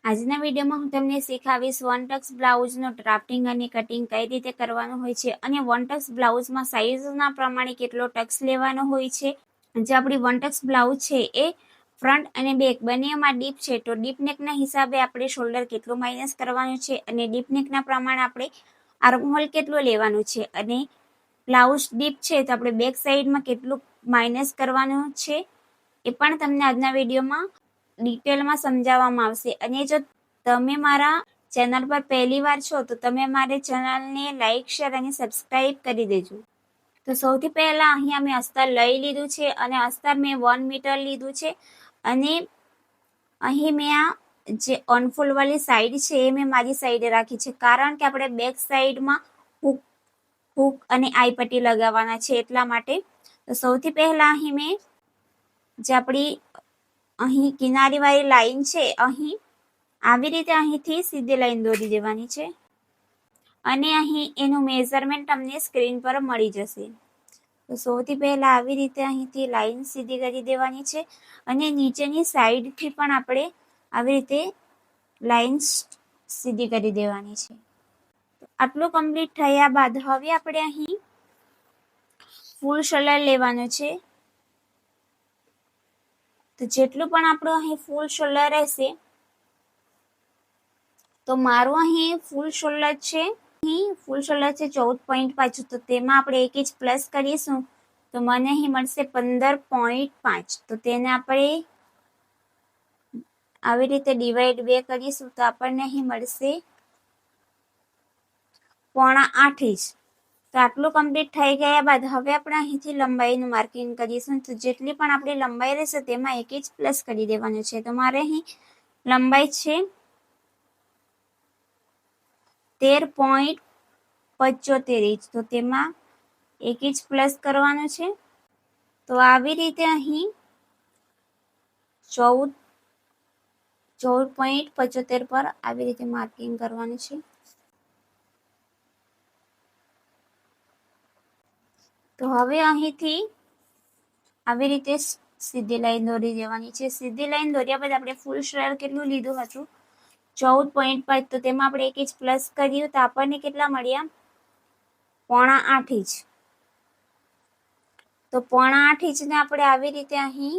આજના વિડીયોમાં હું તમને શીખવીશ વન ટક્સ બ્લાઉઝનો ડ્રાફ્ટિંગ અને કટિંગ કઈ રીતે કરવાનું હોય છે અને વન ટક્સ બ્લાઉઝમાં સાઇઝના પ્રમાણે કેટલો ટક્સ લેવાનો હોય છે. જે આપણી વન ટક્સ બ્લાઉઝ છે એ ફ્રન્ટ અને બેક બંનેમાં ડીપ છે, તો ડીપ નેકના હિસાબે આપણે શોલ્ડર કેટલું માઇનસ કરવાનું છે અને ડીપ નેકના પ્રમાણે આપણે આર્મહોલ કેટલું લેવાનું છે અને બ્લાઉઝ ડીપ છે તો આપણે બેક સાઈડમાં કેટલું માઇનસ કરવાનું છે એ પણ તમને આજના વિડીયોમાં ડિટેલમાં સમજાવવામાં આવશે. અને જો તમે મારા ચેનલ પર પહેલી વાર છો તો તમે મારી ચેનલને લાઈક, શેર અને સબસ્ક્રાઈબ કરી દેજો. તો સૌથી પહેલા અહીંયા મેં અસ્તર લઈ લીધું છે અને અસ્તર મેં 1 મીટર લીધું છે અને અહીં મેં આ જે ઓનફોલ્ડ વાળી સાઈડ છે એ મેં મારી સાઈડે રાખી છે, કારણ કે આપણે બેક સાઈડમાં હૂક અને આઈ પટ્ટી લગાવવાના છે એટલા માટે. તો સૌથી પહેલા અહીં મેં જે આપણી અહીં કિનારી વાળી લાઈન છે અહીં આવી રીતે અહીંથી સીધી લાઈન દોરી દેવાની છે અને અહીં એનું મેઝરમેન્ટ તમને સ્ક્રીન પર મળી જશે. તો સૌથી પહેલા આવી રીતે અહીંથી લાઈન સીધી કરી દેવાની છે અને નીચેની સાઈડથી પણ આપણે આવી રીતે લાઈન સીધી કરી દેવાની છે. આટલું કમ્પ્લીટ થયા બાદ હવે આપણે અહીં ફૂલ શોલ્ડર લેવાનું છે. તો જેટલું પણ આપણું અહીં ફૂલ શોલ્ડર રહેશે, તો મારું અહીં ફૂલ શોલ્ડર છે, અહીં ફૂલ શોલ્ડર છે 14.5, તો તેમાં આપણે 1 ઇંચ પ્લસ કરીશું તો મને અહીં મળશે 15.5. તો તેને આપણે આવી રીતે ડિવાઈડ 2 કરીશું તો આપણને અહીં મળશે 8.5 ઇંચ. તો આટલું કમ્પ્લીટ થઈ ગયા બાદ હવે આપણે અહીંથી લંબાઈનું માર્કિંગ કરીશું. તો જેટલી પણ આપણી લંબાઈ રહેશે તેમાં 1 ઇંચ પ્લસ કરી દેવાનું છે. તો મારે અહીં લંબાઈ છે 13.75 ઇંચ, તો તેમાં 1 ઇંચ પ્લસ કરવાનું છે. તો આવી રીતે અહીં 14.75 પર આવી રીતે માર્કિંગ કરવાનું છે. તો હવે અહીંથી આવી રીતે સીધી લાઈન દોરી દેવાની છે. સીધી લાઈન દોર્યા બાદ આપણે ફૂલ શોલ્ડર કેટલું લીધું હતું 14.5, તો તેમાં આપણે 1 ઇંચ પ્લસ કર્યું તો આપણને કેટલા મળ્યા 8.5 ઇંચ. તો 8.5 ઇંચને આપણે આવી રીતે અહીં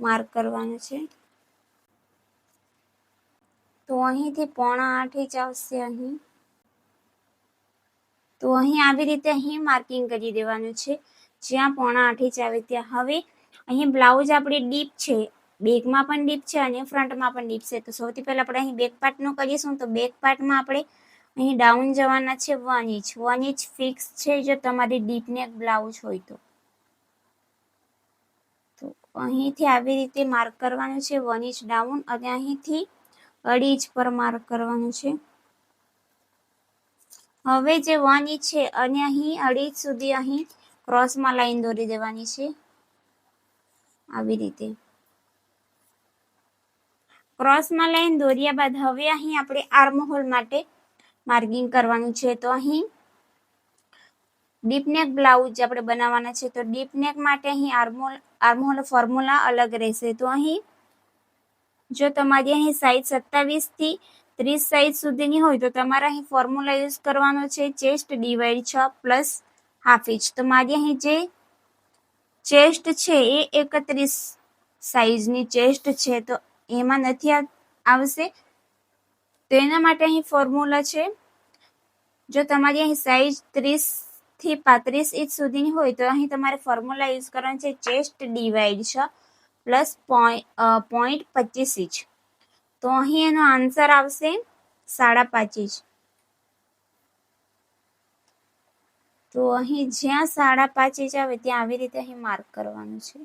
માર્ક કરવાનું છે. તો અહીંથી 8.5 ઇંચ આવશે અહીં. તો અહીં આવી રીતે અહીં માર્કિંગ કરી દેવાનું છે જ્યાં 8.5 ઇંચ આવે ત્યાં. હવે અહીં બ્લાઉઝ આપણી ડીપ છે, બેકમાં પણ ડીપ છે અને ફ્રન્ટમાં પણ ડીપ છે. તો સૌથી પહેલા આપણે અહીં બેક પાર્ટનું કરીશું. તો બેક પાર્ટમાં આપણે અહીં ડાઉન જવાના છે 1 ઇંચ. 1 ઇંચ ફિક્સ છે જો તમારી ડીપ નેક બ્લાઉઝ હોય તો. તો અહીંથી આવી રીતે માર્ક કરવાનું છે 1 ઇંચ ડાઉન અને અહીંથી 2.5 ઇંચ પર માર્ક કરવાનું છે. હવે જે 1 ઇંચ છે અને અહીં 2.5 ઇંચ સુધી અહીં ક્રોસમાં લાઈન દોરી દેવાની છે આવી રીતે. ક્રોસમાં લાઈન દોર્યા બાદ હવે અહીં આપણે આર્મહોલ માટે માર્કિંગ કરવાનું છે. તો અહીં ડીપ નેક બ્લાઉઝ આપણે બનાવવાના છે, તો ડીપ નેક માટે અહીં આર્મહોલ ફોર્મ્યુલા અલગ રહેશે. તો અહીં જો તમારી અહીં સાઈઝ 27 થી 30 સાઈઝ સુધીની હોય તો તમારે અહીં ફોર્મ્યુલા યુઝ કરવાનો છે chest divide 6 plus half inch. તો મારી અહીં જે ચેસ્ટ છે એ 31 સાઈઝની ચેસ્ટ છે, તો એમાં નથી આવશે. તો એના માટે અહીં ફોર્મ્યુલા છે, જો તમારી અહીં સાઈઝ 30 થી 35 ઇંચ સુધીની હોય તો અહીં તમારે ફોર્મ્યુલા યુઝ કરવાનો છે ચેસ્ટ ડિવાઈડ 6 પ્લસ 0.25 ઇંચ. તો અહીં એનો આન્સર આવશે 5.5 ઇંચ. તો અહીં જ્યાં 5.5 ઇંચ આવે ત્યાં આવી રીતે અહીં માર્ક કરવાનું છે.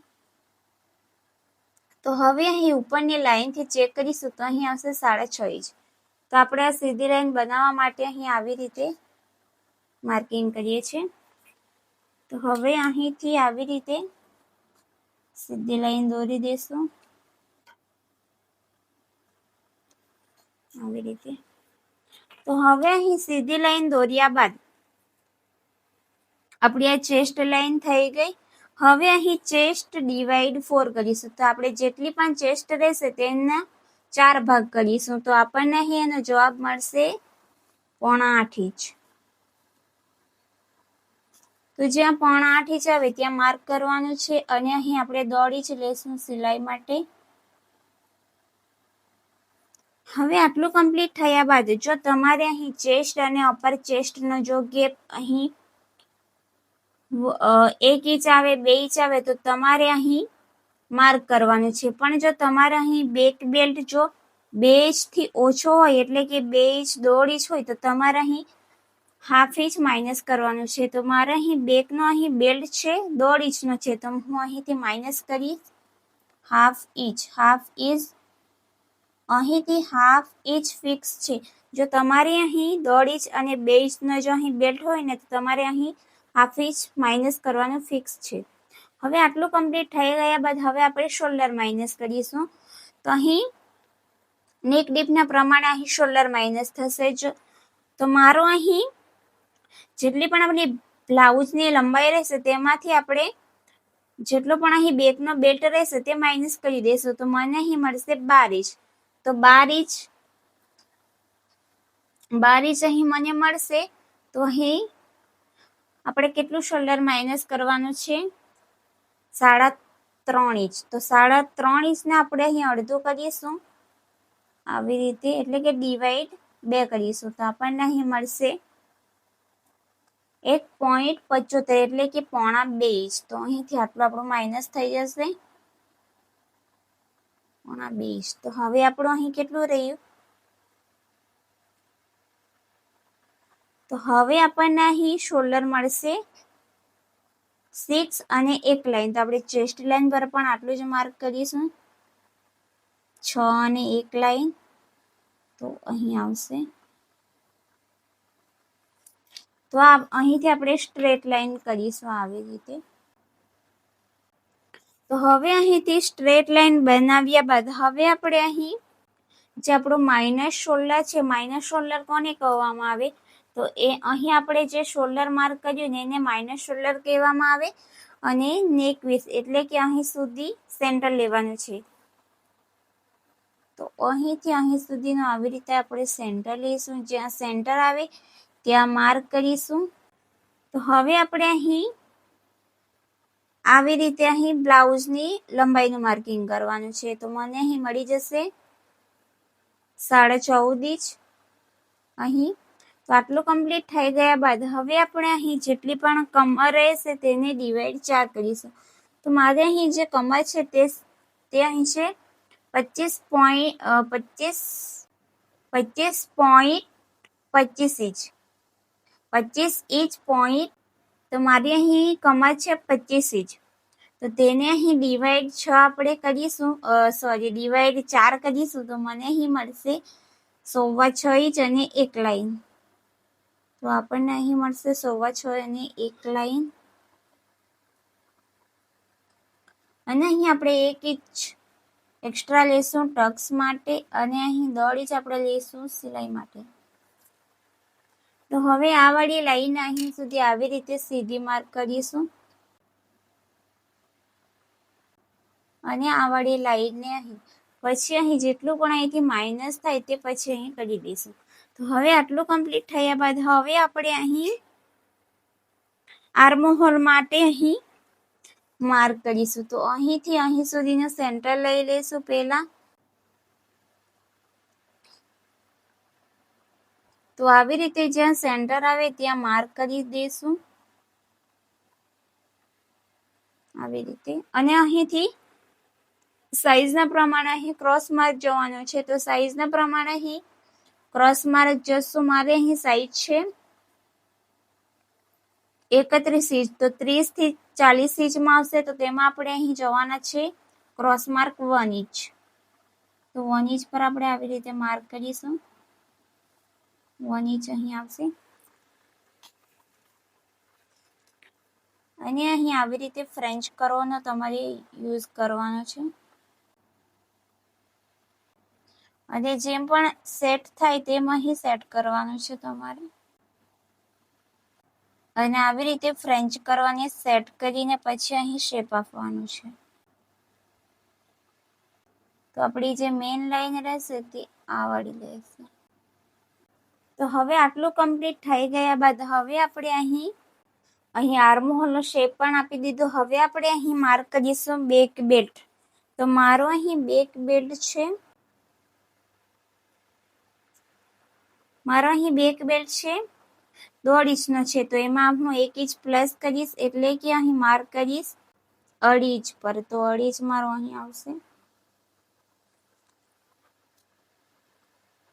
તો હવે અહીં ઉપરની લાઈનથી ચેક કરીશું તો અહીં આવશે 6.5 ઇંચ. તો આપણે આ સીધી લાઈન બનાવવા માટે અહીં આવી રીતે માર્કિંગ કરીએ છીએ. તો હવે અહીંથી આવી રીતે સીધી લાઈન દોરી દેશું આવી રીતે. તો હવે અહીં સીધી લાઈન દોર્યા બાદ આપણી આ ચેસ્ટ લાઈન થઈ ગઈ હવે અહીં ચેસ્ટ ડિવાઈડ 4 કરીશું, તો આપણે જેટલી પણ ચેસ્ટ રહેશે તેના 4 ભાગ કરીશું, તો આપણને અહીં એનો જવાબ મળશે 7.5 ઇંચ. તો જ્યાં 7.5 ઇંચ આવે ત્યાં માર્ક કરવાનું છે, અને અહીં આપણે 1.5 ઇંચ લેશું સિલાઈ માટે. હવે આટલું કમ્પ્લીટ થયા બાદ જો તમારે અહીં ચેસ્ટ અને અપર ચેસ્ટનો જો ગેપ અહીં 1 ઇંચ આવે, 2 ઇંચ આવે તો તમારે અહીં માર્ક કરવાનું છે. પણ જો તમારે અહીં બેક બેલ્ટ જો 2 ઇંચથી ઓછો હોય, એટલે કે 2 ઇંચ 1.5 ઇંચ હોય, તો તમારે અહીં 1/2 ઇંચ માઇનસ કરવાનું છે. તો મારે અહીં બેકનો અહીં બેલ્ટ છે 1.5 ઇંચનો છે, તો હું અહીંથી માઇનસ કરીશ 1/2 ઇંચ. 1/2 ઇંચ અહીંથી 1/2 ઇંચ ફિક્સ છે. જો તમારે અહીં 1.5 ઇંચ અને 2 ઇંચનો જો અહીં બેલ્ટ હોય ને, તો તમારે અહીં 1/2 ઇંચ માઇનસ કરવાનું ફિક્સ છે. હવે આટલું કમ્પ્લીટ થઈ ગયા બાદ હવે આપણે શોલ્ડર માઇનસ કરીશું. તો અહીં નેક ડીપના પ્રમાણે અહીં શોલ્ડર માઇનસ થશે. તો મારો અહીં જેટલી પણ આપણી બ્લાઉઝની લંબાઈ રહેશે તેમાંથી આપણે જેટલો પણ અહીં બેકનો બેલ્ટ રહેશે તે માઇનસ કરી દઈશું. તો મને અહીં મળશે 12 ઇંચ. તો 12 ઇંચ અહીં મને મળશે. તો અહીં આપણે કેટલું શોલ્ડર માઇનસ કરવાનું છે? 3.5 ઇંચ. તો 3.5 ઇંચને આપણે અહીં અડધું કરીશું આવી રીતે, એટલે કે ડિવાઈડ 2 કરીશું. તો આપણને અહીં મળશે 1.75, એટલે કે 1.25 ઇંચ. તો અહીંથી આટલું આપણું માઇનસ થઈ જશે 1.25 ઇંચ. તો હવે આપણું અહીં કેટલું રહ્યું? તો હવે આપણને અહીં શોલ્ડર મળશે 6 અને 1 લાઈન. તો આપણે ચેસ્ટ લાઈન પર પણ આટલું જ માર્ક કરીશું, 6 અને 1 લાઈન. તો અહીં આવશે. તો અહીંથી આપણે સ્ટ્રેટ લાઈન કરીશું આવી રીતે. તો હવે અહીંથી સ્ટ્રેટ લાઈન બનાવ્યા બાદ હવે આપણે અહીં જે આપણું માઇનસ શોલ્ડર છે, માઇનસ શોલ્ડર કોને કહેવામાં આવે? તો એ અહીં આપણે જે શોલ્ડર માર્ક કર્યું ને એને માઇનસ શોલ્ડર કહેવામાં આવે. અને નેક વિડ્થ એટલે કે અહીં સુધી સેન્ટર લેવાનું છે. તો અહીંથી અહીં સુધીનું આવી રીતે આપણે સેન્ટર લઈશું. જ્યાં સેન્ટર આવે ત્યાં માર્ક કરીશું. તો હવે આપણે અહીં આવી રીતે અહીં બ્લાઉઝની લંબાઈનું માર્કિંગ કરવાનું છે. તો મને અહીં મળી જશે 14.5 ઇંચ અહીં. તો આટલું કમ્પ્લીટ થઈ ગયા બાદ હવે આપણે અહીં જેટલી પણ કમર રહેશે તેને ડિવાઈડ 4 કરીશું. તો મારે અહીં જે કમર છે તે અહીં છે 25.25 ઇંચ. 25 inch point. તો મારી અહીં કમર છે 25 ઇંચ. તો તેને અહીં ડિવાઈડ 6 આપણે કરીશું, ડિવાઈડ 4 કરીશું. તો મને અહીં મળશે 6.25 ઇંચ અને 1 લાઈન. તો આપણને અહીં મળશે 6.25 અને 1 લાઈન. અને અહીં આપણે 1 ઇંચ એક્સ્ટ્રા લેશું ટક્સ માટે, અને અહીં 1.5 ઇંચ આપણે લેશું સિલાઈ માટે. તો હવે આ વાળી લાઈન અહીં સુધી આવી રીતે સીધી માર્ક કરીશું, અને આ વાળી લાઈનને અહીં પછી અહીં જેટલું પણ અહીંથી માઇનસ થાય તે પછી અહીં કરી દઈશું. તો હવે આટલું કમ્પ્લીટ થયા બાદ હવે આપણે અહીં આર્મહોલ માટે અહીં માર્ક કરીશું. તો અહીંથી અહીં સુધીનું સેન્ટર લઈ લઈશું પહેલા. તો આવી રીતે જ્યાં સેન્ટર આવે ત્યાં માર્ક કરી દઈશું આવી રીતે. અને અહીંથી સાઈઝના પ્રમાણે અહીં ક્રોસ માર્ક જવાનો છે. તો સાઈઝના પ્રમાણે અહીં ક્રોસ માર્ક જશું. મારે અહીં સાઈઝ છે 31 ઇંચ. તો 30 થી 40 ઇંચમાં આવશે. તો તેમાં આપણે અહીં જવાના છે ક્રોસ માર્ક 1 ઇંચ. તો 1 ઇંચ પર આપણે આવી રીતે માર્ક કરીશું. 1 ઇંચ અહીં આવશે. અને અહીં આવી રીતે ફ્રેન્ચ કરવાનો તમારે યુઝ કરવાનો છે. અને જેમ પણ સેટ થાય તેમ અહીં સેટ કરવાનું છે તમારે. અને આવી રીતે ફ્રેન્ચ કરવાની સેટ કરીને પછી અહીં શેપ આપવાનું છે. તો આપણી જે મેઇન લાઈન રહેશે તે આ વાળી રહેશે. તો હવે આટલું કમ્પ્લીટ થઈ ગયા બાદ હવે આપણે અહીં આર્મહોલનો શેપ પણ આપી દીધો. હવે આપણે અહીં માર્ક કરીશું બેક બેલ્ટ. તો મારો અહીં બેક બેલ્ટ છે, મારો અહીં બેક બેલ્ટ છે 1.5 ઇંચનો છે. તો એમાં હું 1 ઇંચ પ્લસ કરીશ, એટલે કે અહીં માર્ક કરીશ 2.5 ઇંચ પર. તો 2.5 ઇંચ મારો અહીં આવશે.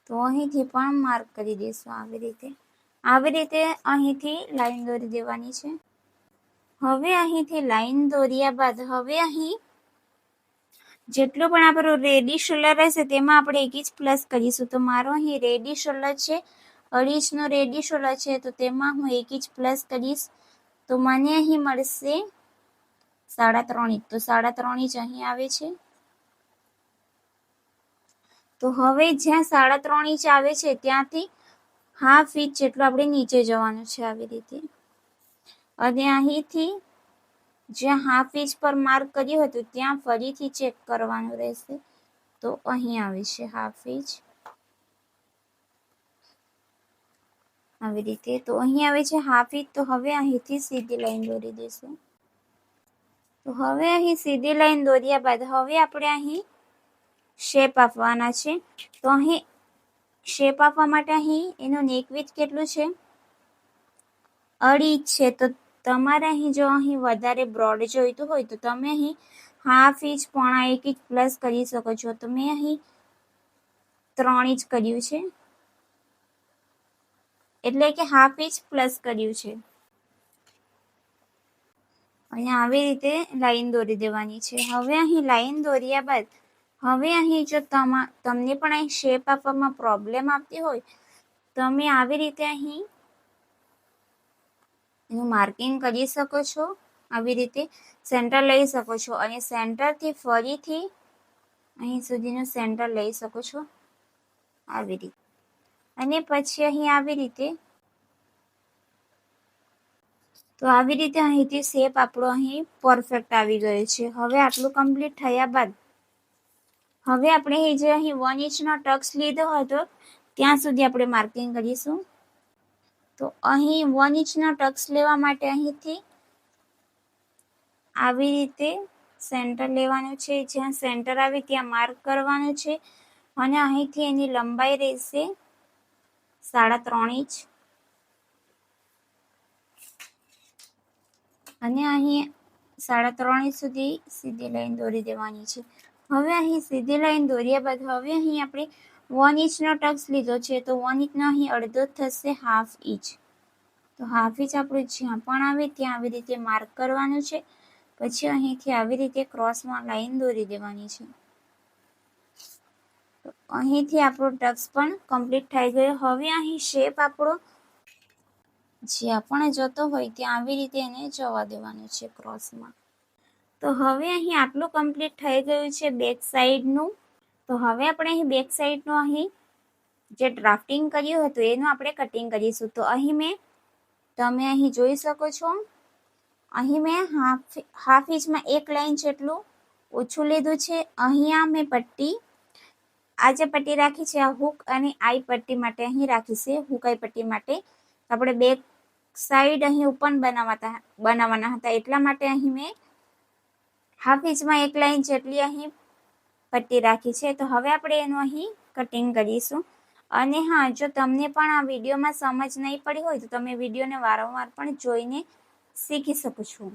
તો અહીંથી પણ માર્ક કરી દઈશું આવી રીતે અહીંથી લાઈન દોરી દેવાની છે. હવે અહીંથી લાઈન દોર્યા બાદ હવે અહીં જેટલું પણ આપણું રેડી શોલ્ડર રહેશે તેમાં આપણે 1 ઇંચ પ્લસ કરીશું. તો મારો અહીં રેડી શોલ્ડર છે 2.5 ઇંચનો રેડી શોલ્ડર છે, તો તેમાં હું 1 ઇંચ પ્લસ કરીશ. તો મને અહીં મળશે 3.5 ઇંચ. તો 3.5 ઇંચ અહીં આવે છે. તો હવે જ્યાં 3.5 ઇંચ આવે છે ત્યાંથી 1/2 ઇંચ જેટલું આપણે નીચે જવાનું છે આવી રીતે. અને અહીંથી જ્યાં 1/2 ઇંચ પર માર્ક કર્યું હતું ત્યાં ફરીથી ચેક કરવાનું રહેશે. તો અહીં આવે છે 1/2 ઇંચ આવી રીતે. તો અહીં આવે છે 1/2 ઇંચ. તો હવે અહીંથી સીધી લાઈન દોરી દઈશું. તો હવે અહીં સીધી લાઈન દોર્યા બાદ હવે આપણે અહીં શેપ આપવાના છે. તો અહીં શેપ આપવા માટે અહીં એનું નેક વિડ્થ કેટલું છે 2.5 ઇંચ છે. તો તમારે અહીં જો અહીં વધારે બ્રોડ જોઈતું હોય તો તમે અહીં 1/2 ઇંચ 1 ઇંચ પ્લસ કરી શકો છો. તો મેં અહીં 3 ઇંચ કર્યું છે, એટલે કે 1/2 ઇંચ પ્લસ કર્યું છે. અને આવી રીતે લાઈન દોરી દેવાની છે. હવે અહીં લાઈન દોર્યા બાદ હવે અહીં જો તમને પણ અહીં શેપ આપવામાં પ્રોબ્લેમ આવતી હોય તમે આવી રીતે અહીં એનું માર્કિંગ કરી શકો છો. આવી રીતે સેન્ટર લઈ શકો છો અને સેન્ટરથી ફરીથી અહીં સુધીનું સેન્ટર લઈ શકો છો આવી રીતે. અને પછી અહીં આવી રીતે તો આવી રીતે અહીંથી શેપ આપણો અહીં પરફેક્ટ આવી ગયો છે. હવે આટલું કમ્પ્લીટ થયા બાદ હવે આપણે જે અહીં 1 ઇંચનો ટક્સ લીધો હતો ત્યાં સુધી આપણે માર્કિંગ કરીશું. તો અહીં 1 ઇંચનો ટક્સ લેવા માટે અહીંથી આવી રીતે સેન્ટર લેવાનું છે. જ્યાં સેન્ટર આવે ત્યાં માર્ક કરવાનું છે અને અહીંથી એની લંબાઈ રહેશે 3.5 ઇંચ અને અહીં 3.5 ઇંચ સુધી સીધી લાઈન દોરી દેવાની છે. હવે અહીં સીધી લાઈન દોર્યા બાદ હવે અહીં આપણે 1 ઇંચનો ટક્સ લીધો છે, તો 1 ઇંચનો અહીં અડધો થશે 1/2 ઇંચ. તો 1/2 ઇંચ આપણે જ્યાં પણ આવે ત્યાં આવી રીતે માર્ક કરવાનું છે. પછી અહીંથી આવી રીતે ક્રોસમાં લાઈન દોરી દેવાની છે. તો અહીંથી આપણો ટક્સ પણ કમ્પ્લીટ થઈ ગયો. હવે અહીં શેપ આપણો જ્યાં પણ જતો હોય ત્યાં આવી રીતે એને જવા દેવાનું છે ક્રોસમાં. તો હવે અહીં આટલું કમ્પ્લીટ થઈ ગયું છે બેક સાઈડનું. તો હવે આપણે અહીં બેક સાઈડનું અહીં જે ડ્રાફ્ટિંગ કર્યું હતું એનું આપણે કટિંગ કરીશું. તો અહીં તમે અહીં જોઈ શકો છો, અહીં મેં હાફ ઇંચમાં 1 લાઈન જેટલું ઓછું લીધું છે. અહીંયા મેં પટ્ટી આ જે પટ્ટી રાખી છે આ હૂક અને આઈ પટ્ટી માટે અહીં રાખી છે, હૂક આઈ પટ્ટી માટે. આપણે બેક સાઈડ અહીં ઓપન બનાવવાના હતા એટલા માટે અહીં મેં હાફ ઇંચમાં 1 લાઈન જેટલી અહીં પટ્ટી રાખી છે. તો હવે આપણે એનું અહીં કટિંગ કરીશું. અને હા, જો તમને પણ આ વિડીયોમાં સમજ નહીં પડી હોય તો તમે વિડીયોને વારંવાર પણ જોઈને શીખી શકો છો.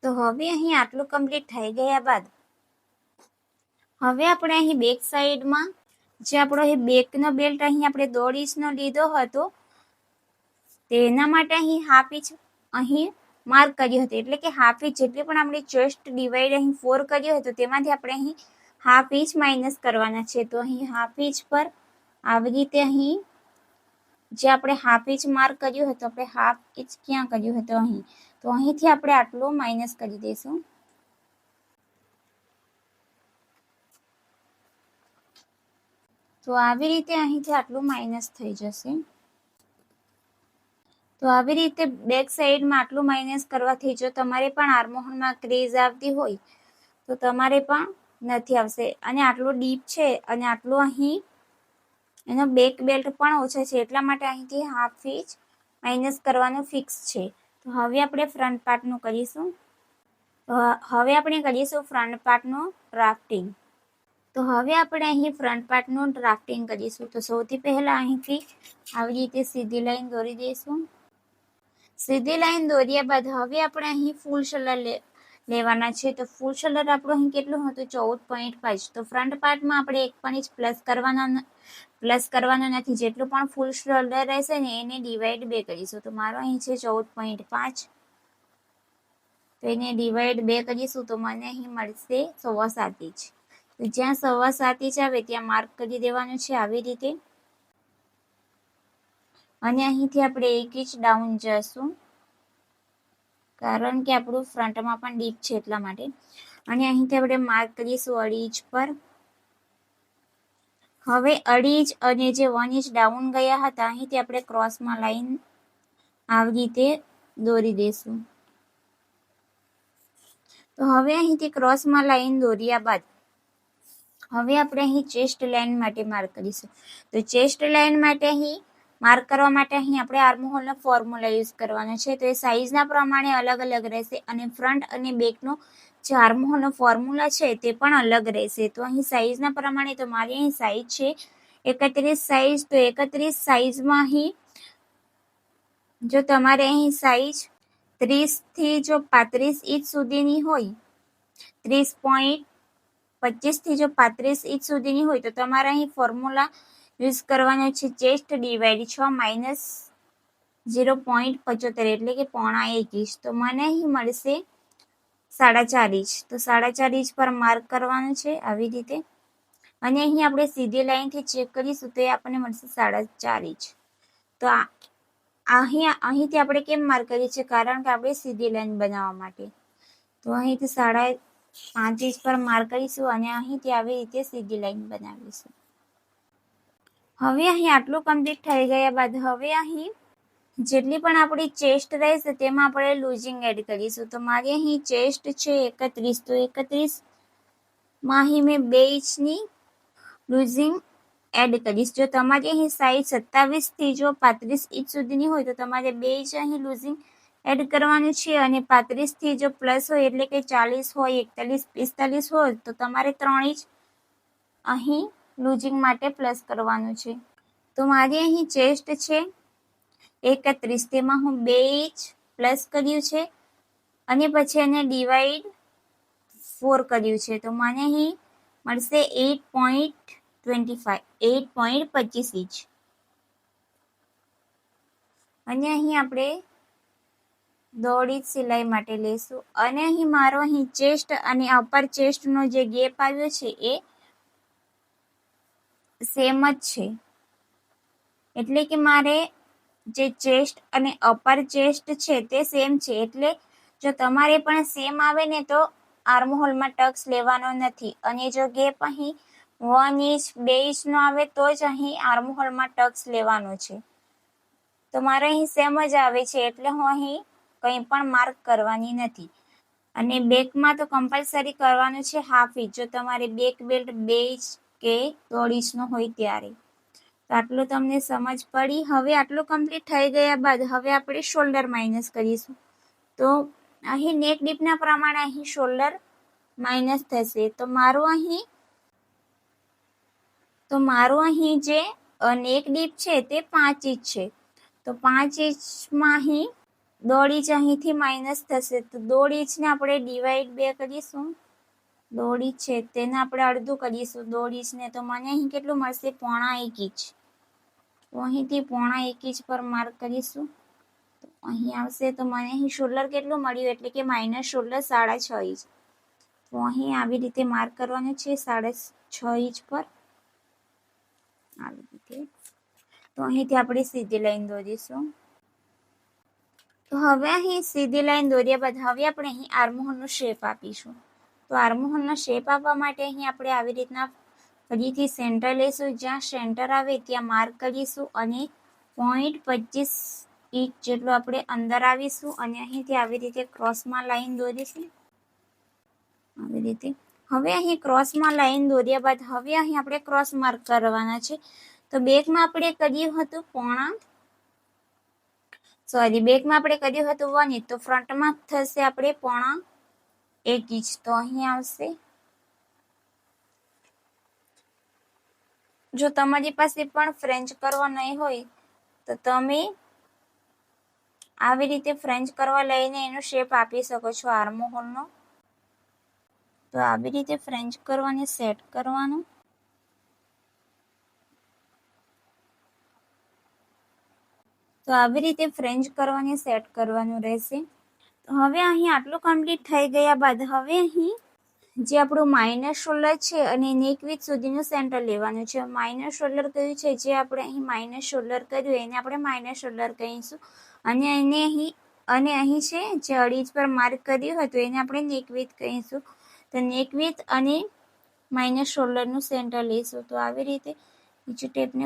તો હવે અહીં આટલું કમ્પ્લીટ થઈ ગયા બાદ હવે આપણે અહીં બેક સાઈડમાં જે આપણો અહીં બેકનો બેલ્ટ અહીં આપણે 1.5 ઇંચનો લીધો હતો તેના માટે અહીં હાફ ઇંચ અહીં માર્ક કર્યું હતું. એટલે કે હાફ ઇંચ જેટલી પણ આપણે ચેસ્ટ ડિવાઈડ અહીં 4 કર્યો હતો તેમાંથી આપણે અહીં હાફ ઇંચ માઇનસ કરવાના છે. તો અહીં હાફ ઇંચ પર આવી રીતે અહીં જે આપણે હાફ ઇંચ માર્ક કર્યું હતું આપણે હાફ ઇંચ ક્યાં કર્યું હતું અહીં, તો તો અહીંથી આપણે આટલું માઇનસ કરી દઈશું. તો આવી રીતે અહીંથી આટલું માઇનસ થઈ જશે. તો આવી રીતે બેક સાઈડમાં આટલું માઇનસ કરવાથી જો તમારે પણ આર્મહોલમાં ક્રેઝ આવતી હોય તો તમારે પણ નથી આવશે. અને આટલું ડીપ છે અને આટલું અહીં એનો બેક બેલ્ટ પણ ઓછો છે, એટલા માટે અહીંથી હાફ ઇંચ માઇનસ કરવાનું ફિક્સ છે. તો હવે આપણે ફ્રન્ટ પાર્ટનું કરીશું. હવે આપણે કરીશું ફ્રન્ટ પાર્ટનું ડ્રાફ્ટિંગ. તો હવે આપણે અહીં ફ્રન્ટ પાર્ટનું ડ્રાફ્ટિંગ કરીશું. તો સૌથી પહેલા અહીંથી આવી રીતે સીધી લાઈન દોરી દઈશું. સીધી લાઈન દોર્યા બાદ હવે આપણે અહીં ફૂલ શોલ્ડર લેવાના છે. તો ફૂલ શોલ્ડર આપણું અહીં કેટલું હતું? 14.5. તો ફ્રન્ટ પાર્ટમાં આપણે 1 ઇંચ પ્લસ કરવાનો નથી. જેટલું પણ ફૂલ શોલ્ડર રહેશે ને એને ડિવાઈડ 2 કરીશું. તો મારો અહીં છે 14.5. તો એને ડિવાઈડ 2 કરીશું તો મને અહીં મળશે 7.25 ઇંચ. તો જ્યાં 7.25 ઇંચ આવે ત્યાં માર્ક કરી દેવાનું છે આવી રીતે. અને અહીંથી આપણે 1 ઇંચ ડાઉન જશું, કારણ કે આપણું ફ્રન્ટમાં પણ ડીપ છે એટલા માટે. અને અહીંથી આપણે માર્ક કરીશું 2.5 ઇંચ પર. હવે 2.5 ઇંચ અને જે 1 ઇંચ ડાઉન ગયા હતા અહીંથી આપણે ક્રોસમાં લાઈન આવી રીતે દોરી દઈશું. તો હવે અહીંથી ક્રોસમાં લાઈન દોર્યા બાદ હવે આપણે અહીં ચેસ્ટ લાઈન માટે માર્ક કરીશું. તો ચેસ્ટ લાઈન માટે અહીં માર્ક કરવા માટે અહીં આપણે આર્મહોલનો ફોર્મ્યુલા યુઝ કરવાનો છે. તો એ સાઇઝના પ્રમાણે અલગ અલગ રહેશે અને ફ્રન્ટ અને બેકનો જે આર્મહોલનો ફોર્મ્યુલા છે તે પણ અલગ રહેશે. તો અહીં સાઇઝના પ્રમાણે તો મારી અહીં સાઇઝ છે 31 સાઇઝ. તો 31 સાઇઝમાં અહીં જો તમારે અહીં સાઇઝ 30 થી જો 35 ઇંચ સુધીની હોય, 30.25 થી જો 35 ઇંચ સુધીની હોય તો તમારે અહીં ફોર્મ્યુલા યુઝ કરવાનો છે ચેસ્ટ ડિવાઈડ 6 માઇનસ 0.75 એટલે કે 0.5 ઇંચ. તો મને અહીં મળશે 4.5 ઇંચ. તો 4.5 ઇંચ પર માર્ક કરવાનું છે આવી રીતે. અને અહીં આપણે સીધી લાઈનથી ચેક કરીશું તો એ આપણને મળશે 4.5 ઇંચ. તો અહીંથી આપણે કેમ માર્ક કરીએ છીએ? કારણ કે આપણે સીધી લાઈન બનાવવા માટે. તો અહીંથી 5.5 ઇંચ પર માર્ક કરીશું અને અહીંથી આવી રીતે સીધી લાઈન બનાવીશું. હવે અહીં આટલું કમ્પ્લીટ થઈ ગયા બાદ હવે અહીં જેટલી પણ આપણી ચેસ્ટ રહેશે તેમાં આપણે લૂઝિંગ એડ કરીશું. તો મારી અહીં ચેસ્ટ છે 31. તો 31માં અહીં મેં 2 ઇંચની લૂઝિંગ એડ કરીશ. જો તમારી અહીં સાઈઝ 27 થી જો 35 ઇંચ સુધીની હોય તો તમારે 2 ઇંચ અહીં લૂઝિંગ એડ કરવાનું છે. અને 35 થી જો પ્લસ હોય એટલે કે 40 હોય, 41, 45 હોય તો તમારે 3 ઇંચ અહીં લૂઝિંગ માટે પ્લસ કરવાનું છે. તો મારી અહીં ચેસ્ટ છે 31, તેમાં હું 2 ઇંચ પ્લસ કર્યું છે અને પછી એને ડિવાઈડ 4 કર્યું છે. તો મને અહીં મળશે 8.25 ઇંચ. અને અહીં આપણે 1.5 ઇંચ સિલાઈ માટે લઈશું. અને અહીં મારો અહીં ચેસ્ટ અને અપર ચેસ્ટનો જે ગેપ આવ્યો છે એ સેમ જ છે. એટલે કે મારે જે ચેસ્ટ અને અપર ચેસ્ટ છે તે સેમ છે. એટલે જો તમારે પણ સેમ આવે ને તો આર્મહોલમાં ટક્સ લેવાનો નથી. અને જો ગેપ અહીં 1 ઇંચ 2 ઇંચનો આવે તો જ અહીં આર્મહોલમાં ટક્સ લેવાનો છે. તો મારે અહીં સેમ જ આવે છે એટલે હું અહીં કંઈ પણ માર્ક કરવાની નથી. અને બેકમાં તો કમ્પલસરી કરવાનું છે હાફ ઇંચ, જો તમારે બેક બેલ્ટ 2 ઇંચ કે 1.5 ઇંચનો હોય ત્યારે. તો આટલું તમને સમજ પડી. હવે આટલું કમ્પ્લીટ થઈ ગયા બાદ હવે આપણે શોલ્ડર માઇનસ કરીશું. તો અહીં નેક ડીપના પ્રમાણે અહીં શોલ્ડર માઇનસ થશે. તો મારું અહીં જે નેક ડીપ છે તે 5 ઇંચ છે. તો 5 ઇંચમાં અહીં 1.5 ઇંચ અહીંથી માઇનસ થશે. તો 1.5 ઇંચને આપણે ડિવાઈડ 2 કરીશું. 1.5 ઇંચ છે તેને આપણે અડધું કરીશું 1.5 ઇંચને. તો મને અહીં કેટલું મળશે? 0.5 ઇંચ. તો અહીંથી 0.5 ઇંચ પર માર્ક કરીશું. તો અહીં આવશે. તો મને અહીં શોલ્ડર કેટલું મળ્યું એટલે કે માઇનસ શોલ્ડર 6.5 ઇંચ. તો અહીં આવી રીતે માર્ક કરવાનું છે 6.5 ઇંચ પર આવી રીતે. તો અહીંથી આપણે સીધી લાઈન દોરીશું. તો હવે અહીં સીધી લાઈન દોર્યા બાદ હવે આપણે અહીં આર્મહોલનો શેપ આપીશું. તો આર્મહોલનો શેપ આપવા માટે અહીં આપણે આવી રીતના ફરીથી સેન્ટર લઈશું. જ્યાં સેન્ટર આવે ત્યાં માર્ક કરીશું અને 0.25 ઇંચ જેટલું આપણે અંદર આવીશું અને અહીંથી આવી રીતે ક્રોસમાં લાઈન દોરીશું. આવી રીતે હવે અહીં ક્રોસમાં લાઈન દોર્યા બાદ હવે અહીં આપણે ક્રોસ માર્ક કરવાના છે. તો બેકમાં આપણે કર્યું હતું બેકમાં આપણે કર્યું હતું 1 ઇંચ, તો ફ્રન્ટમાં થશે આપણે 0.1 ઇંચ. તો અહીં આવશે. જો તમારી પાસે પણ ફ્રેન્ચ કરવા નહીં હોય તો તમે આવી રીતે ફ્રેન્ચ કરવા લઈને એનો શેપ આપી શકો છો આર્મહોલનો. તો આવી રીતે ફ્રેન્ચ કરવાને સેટ કરવાનું. તો આવી રીતે ફ્રેન્ચ કરવાને સેટ કરવાનું રહેશે. તો હવે અહીં આટલું કમ્પ્લીટ થઈ ગયા બાદ હવે અહીં જે આપણું માઇનર શોલ્ડર છે અને નેક વિથ સુધીનું સેન્ટર લેવાનું છે. માઇનર શોલ્ડર કયું છે, જે આપણે અહીં માઇનર શોલ્ડર કર્યું એને આપણે માઇનર શોલ્ડર કહીશું. અને અહીં છે જે 2.5 ઇંચ પર માર્ક કર્યું હતું એને આપણે નેક વિથ કહીશું. તો નેક વિથ અને માઇનર શોલ્ડરનું સેન્ટર લઈશું. તો આવી રીતે નીચે ટેપને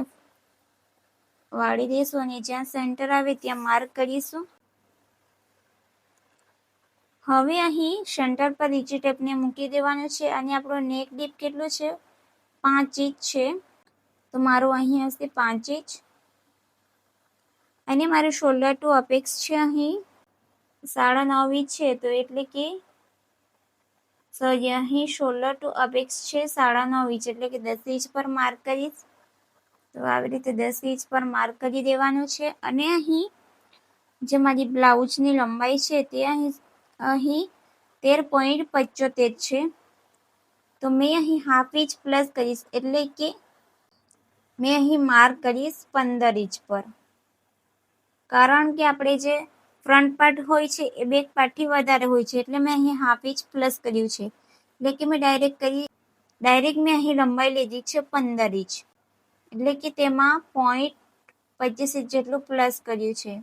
વાળી દઈશું અને જ્યાં સેન્ટર આવે ત્યાં માર્ક કરીશું. હવે અહીં સેન્ટર પર નીચે ટેપને મૂકી દેવાનું છે અને આપણો નેક ડીપ કેટલું છે, 5 ઇંચ છે. તો મારું અહીં હશે 5 ઇંચ અને મારું શોલ્ડર ટુ અપેક્સ છે અહીં 9.5 ઇંચ છે. તો એટલે કે અહીં શોલ્ડર ટુ અપેક્સ છે 9.5 ઇંચ, એટલે કે 10 ઇંચ પર માર્ક કરીશ. તો આવી રીતે 10 ઇંચ પર માર્ક કરી દેવાનું છે. અને અહીં જે મારી બ્લાઉઝની લંબાઈ છે તે અહીં 13.75 છે. તો મેં અહીં હાફ ઇંચ પ્લસ કરીશ, એટલે કે મેં અહીં માર્ક કરીશ 15 ઇંચ પર. કારણ કે આપણે જે ફ્રન્ટ પાર્ટ હોય છે એ બેક પાર્ટથી વધારે હોય છે, એટલે મેં અહીં હાફ ઇંચ પ્લસ કર્યું છે. એટલે કે મેં ડાયરેક્ટ મેં અહીં લંબાઈ લીધી છે 15 ઇંચ, એટલે કે તેમાં 0.25 ઇંચ જેટલું પ્લસ કર્યું છે.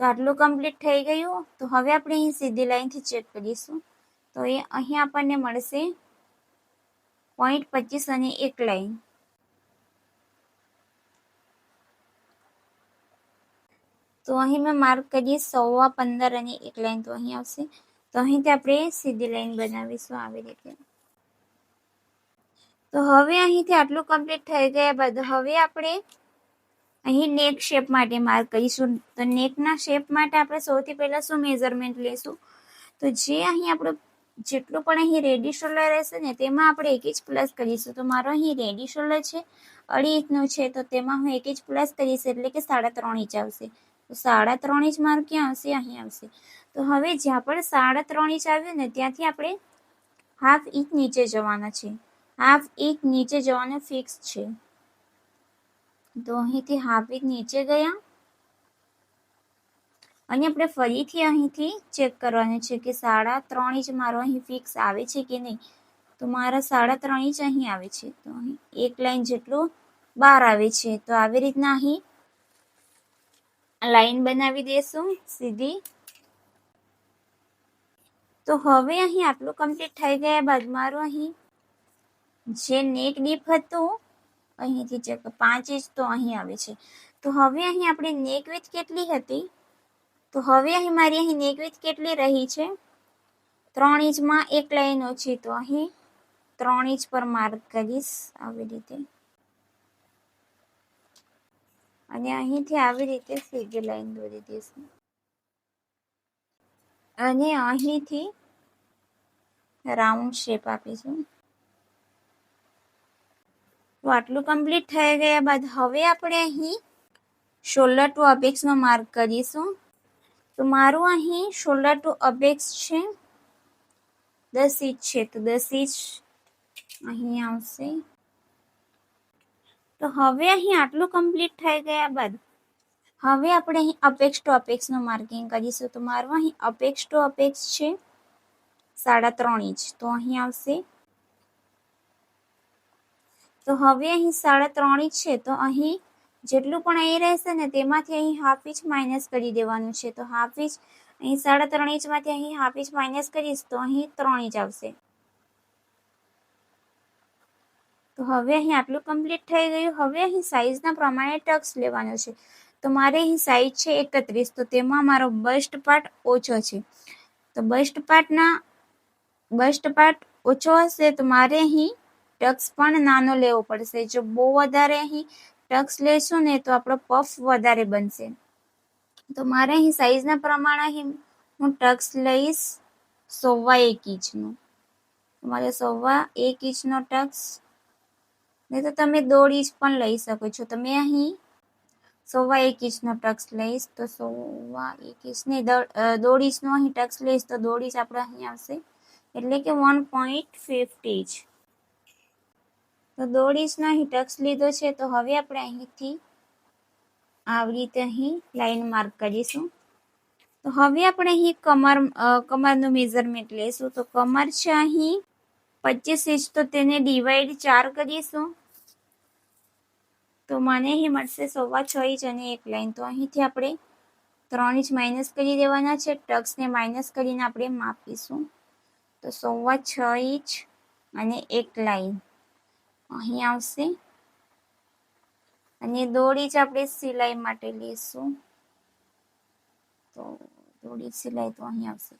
તો આટલું કમ્પ્લીટ થઈ ગયું. તો હવે આપણે અહીં સીધી લાઈનથી ચેક કરીશું. તો એ અહીં આપણને મળશે 0.25 અને એક લાઈન. તો અહીં મેં માર્ક કરીએ 15.25 અને એક લાઈન, તો અહીં આવશે. તો અહીંથી આપણે સીધી લાઈન બનાવીશું આવી રીતે. તો હવે અહીંથી આટલું કમ્પ્લીટ થઈ ગયા બાદ હવે આપણે અહીં નેક શેપ માટે માર્ક કરીશું. તો નેકના શેપ માટે આપણે સૌથી પહેલાં શું મેઝરમેન્ટ લઈશું, તો જે અહીં આપણું જેટલું પણ અહીં રેડી શોલ્ડર રહેશે ને તેમાં આપણે 1 ઇંચ પ્લસ કરીશું. તો મારો અહીં રેડી શોલ્ડર છે 2.5 ઇંચનું છે, તો તેમાં હું 1 ઇંચ પ્લસ કરીશ, એટલે કે 3.5 ઇંચ આવશે. તો 3.5 ઇંચ મારું ક્યાં આવશે, અહીં આવશે. તો હવે જ્યાં પણ 3.5 ઇંચ આવ્યું ને ત્યાંથી આપણે હાફ ઇંચ નીચે જવાના છે. હાફ ઇંચ નીચે જવાનું ફિક્સ છે. તો અહીંથી હાફ ઇંચ નીચે ગયા અને આપણે ફરીથી અહીંથી ચેક કરવાનું છે કે 3.5 ઇંચ મારો અહીં ફિક્સ આવે છે કે નહીં. તો મારા 3.5 ઇંચ અહીં આવે છે. તો અહીં એક લાઈન જેટલું બહાર આવે છે. તો આવી રીતના અહીં લાઈન બનાવી દઈશું સીધી. તો હવે અહીં આટલું કમ્પ્લીટ થઈ ગયા બાદ મારું અહીં જે નેક ડીપ હતું અહીંથી ચેક 5 ઇંચ તો અહીં આવે છે. તો હવે અહીં આપણે નેક વિથ કેટલી હતી, તો હવે અહીં મારી અહીં નેક વિથ કેટલી રહી છે, 3 ઇંચમાં એક લાઈન ઓછી. તો અહીં 3 ઇંચ પર માર્ક કરીશ આવી રીતે અને અહીંથી આવી રીતે સીધી લાઈન દોરી દઈશું અને અહીંથી રાઉન્ડ શેપ આપીશું. તો આટલું કમ્પ્લીટ થઈ ગયા બાદ હવે આપણે અહીં શોલ્ડર ટુ અપેક્સનો માર્ક કરીશું. તો મારું અહીં શોલ્ડર ટુ અપેક્સ છે 10 ઇંચ છે. તો 10 ઇંચ અહીં આવશે. તો હવે અહીં આટલું કમ્પ્લીટ થઈ ગયા બાદ હવે આપણે અહીં અપેક્સ ટુ અપેક્સનું માર્કિંગ કરીશું. તો મારું અહીં અપેક્સ ટુ અપેક્સ છે 3.5 ઇંચ. તો અહીં આવશે. તો હવે અહીં 3.5 ઇંચ છે, તો અહીં જેટલું પણ અહીં રહેશે ને તેમાંથી અહીં હાફ ઇંચ માઇનસ કરી દેવાનું છે. તો હાફ ઇંચ અહીં 3.5 ઇંચમાંથી અહીં હાફ ઇંચ માઇનસ કરીશ તો અહીં 3 ઇંચ આવશે. તો હવે અહીં આટલું કમ્પ્લીટ થઈ ગયું. હવે અહીં સાઈઝના પ્રમાણે ટક્સ લેવાનો છે. તો મારે અહીં સાઈઝ છે 31, તો તેમાં મારો બસ્ટ પાર્ટ ઓછો છે. તો બસ્ટ પાર્ટ ઓછો હશે તો મારે અહીં ટક્સ પણ નાનો લેવો પડશે. જો બહુ વધારે અહીં ટક્સ લેશું ને તો આપણો પફ વધારે બનશે. તો મારે અહીં સાઈઝના પ્રમાણે અહીં હું ટક્સ લઈશ 1.25 ઇંચનું. મારે 1.25 ઇંચનો ટક્સ, નહીં તો તમે 1.5 ઇંચ પણ લઈ શકો છો. તમે અહીં 1.25 ઇંચનો ટક્સ લઈશ તો 1.25 ઇંચ નહીં, 1.5 ઇંચનો અહીં ટક્સ લઈશ તો 1.5 ઇંચ આપણે અહીં આવશે, એટલે કે 1.50 ઇંચ. તો 1.5 ઇંચનો અહીં ટક્સ લીધો છે. તો હવે આપણે અહીંથી આવી રીતે અહીં લાઈન માર્ક કરીશું. તો હવે આપણે અહીં કમરનું મેઝરમેન્ટ લઈશું. તો કમર છે અહીં 25 ઇંચ, તો તેને ડિવાઈડ 4 કરીશું. તો મને અહીં મળશે 6.25 ઇંચ અને એક લાઈન. તો અહીંથી આપણે 3 ઇંચ માઇનસ કરી દેવાના છે. ટક્સને માઇનસ કરીને આપણે માપીશું. તો 6.25 ઇંચ અને એક લાઈન અહીં આવશે. અને 1.5 ઇંચ આપણે સિલાઈ માટે લઈશું. તો 1.5 ઇંચ સિલાઈ તો અહીં આવશે.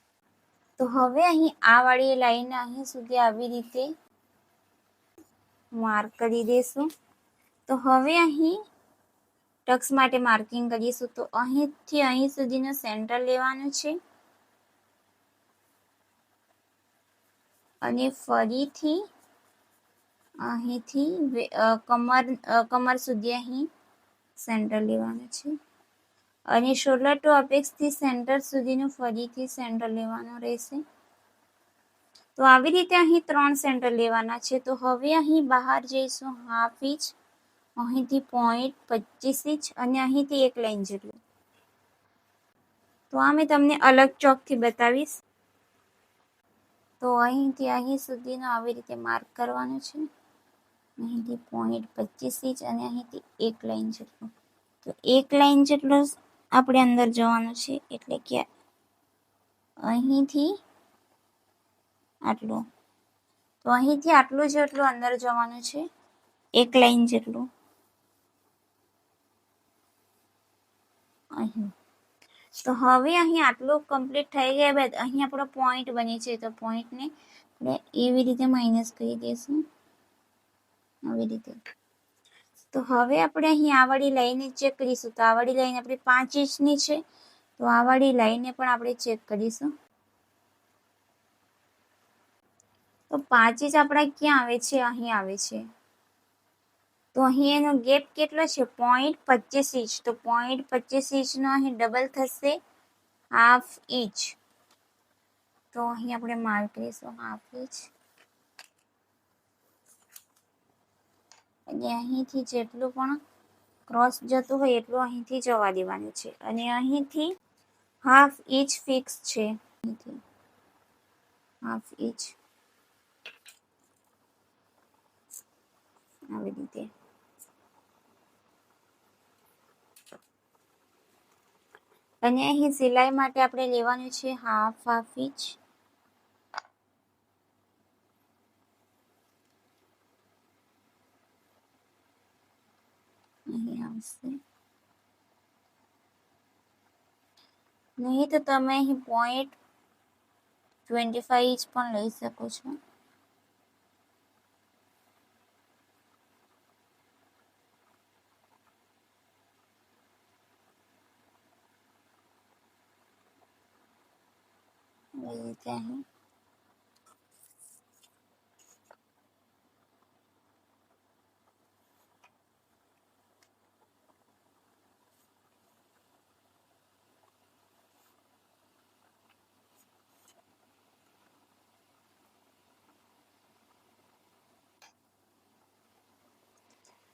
તો હવે અહીં આ વાળી લાઈન અહીં સુધી આવી રીતે માર્ક કરી દઈશું. તો હવે અહીં ટક્સ માટે માર્કિંગ કરીશું. તો અહીંથી અહીં સુધીનું સેન્ટર લેવાનું છે અને ફરીથી અહીંથી કમર સુધી અહીં સેન્ટર લેવાનું છે અને શોલ્ડર ટુ અપેક્સથી સેન્ટર સુધીનું ફરીથી સેન્ટર લેવાનું રહેશે. તો આવી રીતે અહીં 3 સેન્ટર લેવાના છે. તો હવે અહીં બહાર જઈશું હાફ ઇંચ, અહીંથી 0.25 ઇંચ અને અહીંથી એક લાઈન જેટલું. તો આ મેં તમને અલગ ચોકથી બતાવીશ. તો અહીંથી અહીં સુધીનું આવી રીતે માર્ક કરવાનું છે. અહીંથી 0.25 ઇંચ અને અહીંથી એક લાઈન જેટલું. તો એક લાઈન જેટલું આપણે અંદર જવાનું છે, એટલે કે અહીંથી આટલું. તો અહીંથી આટલું જેટલું અંદર જવાનું છે, એક લાઈન જેટલું અહીં. તો હવે અહીં આટલું કમ્પ્લીટ થઈ ગયા બાદ અહીં આપણો પોઈન્ટ બને છે. તો પોઈન્ટને આપણે એવી રીતે માઇનસ કરી દઈશું, આવી રીતે. તો હવે આપણે અહીં આ વાળી લાઈન ચેક કરીશું. તો આ વાળી લાઈન આપણી 5 ઇંચની છે. તો આ વાળી લાઈનને પણ આપણે ચેક કરીશું. તો 5 ઇંચ આપણા ક્યાં આવે છે? અહીં આવે છે. તો અહીં એનો ગેપ કેટલો છે? 0.25 ઇંચ. તો 0.25 ઇંચનો અહીં ડબલ થશે હાફ ઇંચ. તો અહીં આપણે માર્ક કરીશું હાફ ઇંચ. અને અહીંથી જેટલું પણ ક્રોસ જતું હોય એટલું અહીંથી જવા દેવાનું છે. અને અહીંથી હાફ ઇંચ ફિક્સ છે. અહીંથી હાફ ઇંચ આવી રીતે. અને અહીં સિલાઈ માટે આપણે લેવાનું છે હાફ ઇંચ. અહીં આવશે. નહીં તો તમે અહીં 0.25 ઇંચ પણ લઈ શકો છો. આવી રીતે અહીં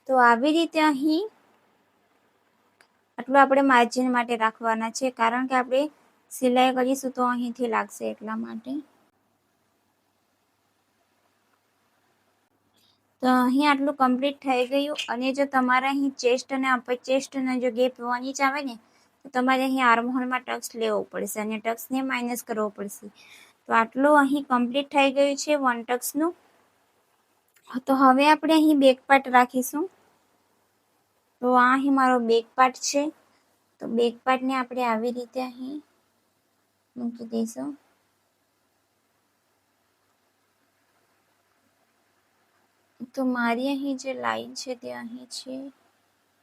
તો આવી રીતે અહીં આટલું આપણે માર્જિન માટે રાખવાના છે, કારણ કે આપણે સિલાઈ કરીશું તો અહીંથી લાગશે એટલા માટે. તો અહીં આટલું કમ્પ્લીટ થઈ ગયું. અને જો તમારે અહીં ચેસ્ટ અને અપર ચેસ્ટનો જો ગેપ 1 ઇંચ આવે ને તો તમારે અહીં આર્મહોલમાં ટક્સ લેવો પડશે અને ટક્સને માઇનસ કરવો પડશે. તો આટલું અહીં કમ્પ્લીટ થઈ ગયું છે 1 ટક્સનું. તો હવે આપણે અહીં બેક પાર્ટ રાખીશું. તો આ અહીં મારો બેક પાર્ટ છે. તો બેક પાર્ટને આપણે આવી રીતે અહીં મૂકી દઈશું. તો મારી અહીં જે લાઈન છે તે અહીં છે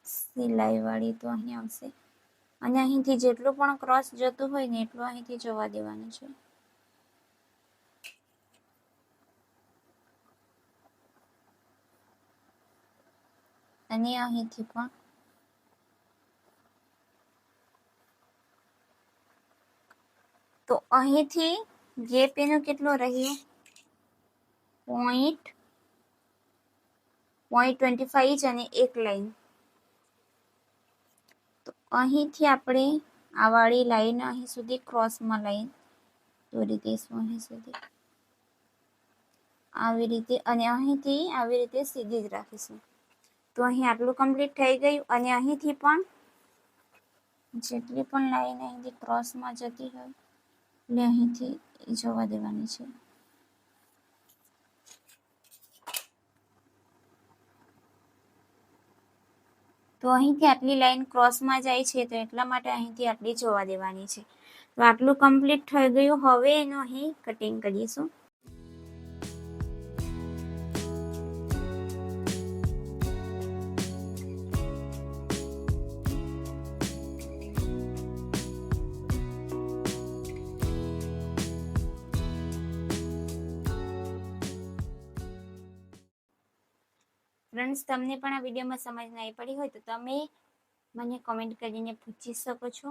સિલાઈવાળી, તો અહીં આવશે. અને અહીંથી જેટલું પણ ક્રોસ જતું હોય ને એટલું અહીંથી જવા દેવાનું છે. અને અહીંથી પણ. તો અહીંથી ગેપ એનો કેટલો રહ્યો? 0.25 ઇંચ અને એક લાઈન. તો અહીંથી આપણે આ વાળી લાઈન અહીં સુધી ક્રોસમાં લાઈન દોરી દઈશું અહીં સુધી આવી રીતે. અને અહીંથી આવી રીતે સીધી જ રાખીશું. તો અહીં આટલું કમ્પ્લીટ થઈ ગયું. અને અહીંથી પણ જેટલી પણ લાઈન અહીંથી ક્રોસમાં જતી હોય એટલે અહીંથી જવા દેવાની છે. તો અહીંથી આટલી લાઈન ક્રોસમાં જાય છે તો એટલા માટે અહીંથી આટલી જવા દેવાની છે. તો આટલું કમ્પ્લીટ થઈ ગયું. હવે એનું અહીં કટિંગ કરીશું. ફ્રેન્ડ્સ, તમને પણ આ વિડીયોમાં સમજ નહીં પડી હોય તો તમે મને કોમેન્ટ કરીને પૂછી શકો છો.